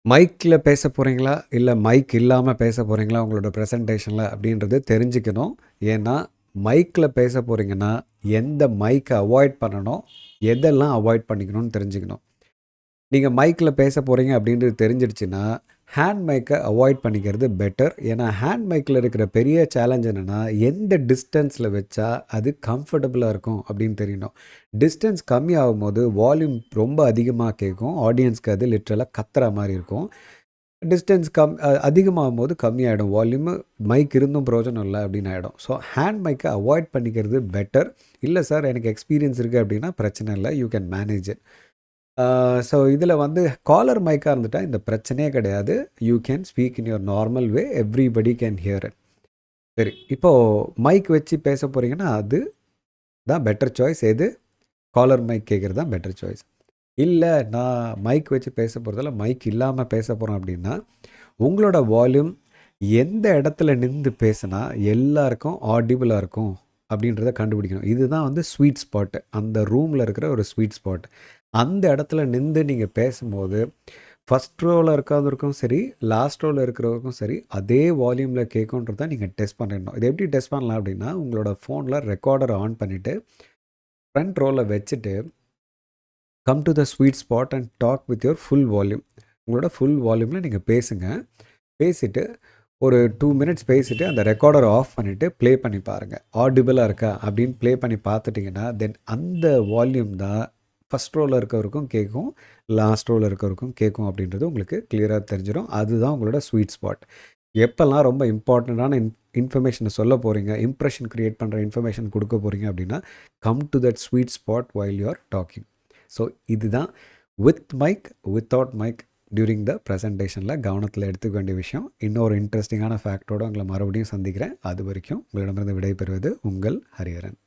மைக்கில் பேச போகிறீங்களா இல்லை மைக் இல்லாமல் பேச போகிறீங்களா உங்களோட ப்ரெசன்டேஷனில் அப்படின்றது தெரிஞ்சுக்கணும். ஏன்னா மைக்கில் பேச போகிறீங்கன்னா எந்த மைக்கை அவாய்ட் பண்ணணும், எதெல்லாம் அவாய்ட் பண்ணிக்கணும்னு தெரிஞ்சுக்கணும். நீங்கள் மைக்கில் பேச போகிறீங்க அப்படின்றது தெரிஞ்சிடுச்சுன்னா ஹேண்ட் மைக்கை அவாய்ட் பண்ணிக்கிறது பெட்டர். ஏன்னா ஹேண்ட் மைக்கில் இருக்கிற பெரிய சேலஞ்ச் என்னென்னா எந்த டிஸ்டன்ஸில் வச்சா அது கம்ஃபர்டபுளாக இருக்கும் அப்படின்னு தெரியணும். டிஸ்டன்ஸ் கம்மி ஆகும்போது வால்யூம் ரொம்ப அதிகமாக கேட்கும், ஆடியன்ஸ்க்கு அது லிட்ரலாக கத்துற மாதிரி இருக்கும். டிஸ்டன்ஸ் அதிகமாகும் போது கம்மியாகிடும் வால்யூமு, மைக் இருந்தும் பிரயோஜனம் இல்லை அப்படின்னு ஆகிடும். ஸோ ஹேண்ட் மைக்கை அவாய்ட் பண்ணிக்கிறது பெட்டர். இல்லை சார் எனக்கு எக்ஸ்பீரியன்ஸ் இருக்குது அப்படின்னா பிரச்சனை இல்லை, you can manage it. So இதில் வந்து காலர் மைக்காக இருந்துட்டால் இந்த பிரச்சனையே கிடையாது. You can speak in your normal way, everybody can hear it. சரி, இப்போது மைக் வச்சு பேச போகிறீங்கன்னா அது தான் பெட்டர் சாய்ஸ். எது? காலர் மைக் கேட்குறது தான் பெட்டர் சாய்ஸ். இல்லை நான் மைக் வச்சு பேச போகிறதால மைக் இல்லாமல் பேச போகிறோம் அப்படின்னா உங்களோட வால்யூம் எந்த இடத்துல நின்று பேசுனா எல்லாருக்கும் ஆடிபிளாக இருக்கும் அப்படின்றத கண்டுபிடிக்கணும். இதுதான் வந்து ஸ்வீட் ஸ்பாட்டு, அந்த ரூமில் இருக்கிற ஒரு ஸ்வீட் ஸ்பாட். அந்த இடத்துல நின்று நீங்கள் பேசும்போது ஃபஸ்ட் ரோவில் இருக்கிறவருக்கும் சரி, லாஸ்ட் ரோவில் இருக்கிறவருக்கும் சரி அதே வால்யூமில் கேட்குன்றதை நீங்கள் டெஸ்ட் பண்ணிடணும். இது எப்படி டெஸ்ட் பண்ணலாம் அப்படின்னா உங்களோட ஃபோனில் ரெக்கார்டர் ஆன் பண்ணிவிட்டு ஃப்ரண்ட் ரோவில் வச்சுட்டு come to the sweet spot and talk with your full volume. உங்களோட ஃபுல் வால்யூமில் நீங்கள் பேசுங்க. பேசிவிட்டு ஒரு 2 மினிட்ஸ் பேசிவிட்டு அந்த ரெக்கார்டரை ஆஃப் பண்ணிவிட்டு ப்ளே பண்ணி பாருங்கள். ஆடிபிளாக இருக்கா அப்படின்னு ப்ளே பண்ணி பார்த்துட்டிங்கன்னா தென் அந்த வால்யூம் தான் ஃபஸ்ட் ரோவில் இருக்கிறவருக்கும் கேட்கும், லாஸ்ட் ரோவில் இருக்கிறவருக்கும் கேட்கும் அப்படின்றது உங்களுக்கு கிளியராக தெரிஞ்சிடும். அதுதான் உங்களோட ஸ்வீட் ஸ்பாட். எப்போல்லாம் ரொம்ப இம்பார்ட்டண்ட்டான இன்ஃபர்மேஷனை சொல்ல போகிறீங்க, இம்ப்ரெஷன் க்ரியேட் பண்ணுற இன்ஃபர்மேஷன் கொடுக்க போகிறீங்க அப்படின்னா come to that sweet spot while you are talking. So இதுதான் with mic without mic during the ப்ரெசன்டேஷனில் கவனத்தில் எடுத்துக்க வேண்டிய விஷயம். இன்னொரு இன்ட்ரெஸ்டிங்கான ஃபேக்டோடு உங்களை மறுபடியும் சந்திக்கிறேன். அது வரைக்கும் உங்களிடமிருந்து விடைபெறுவது உங்கள் ஹரிஹரன்.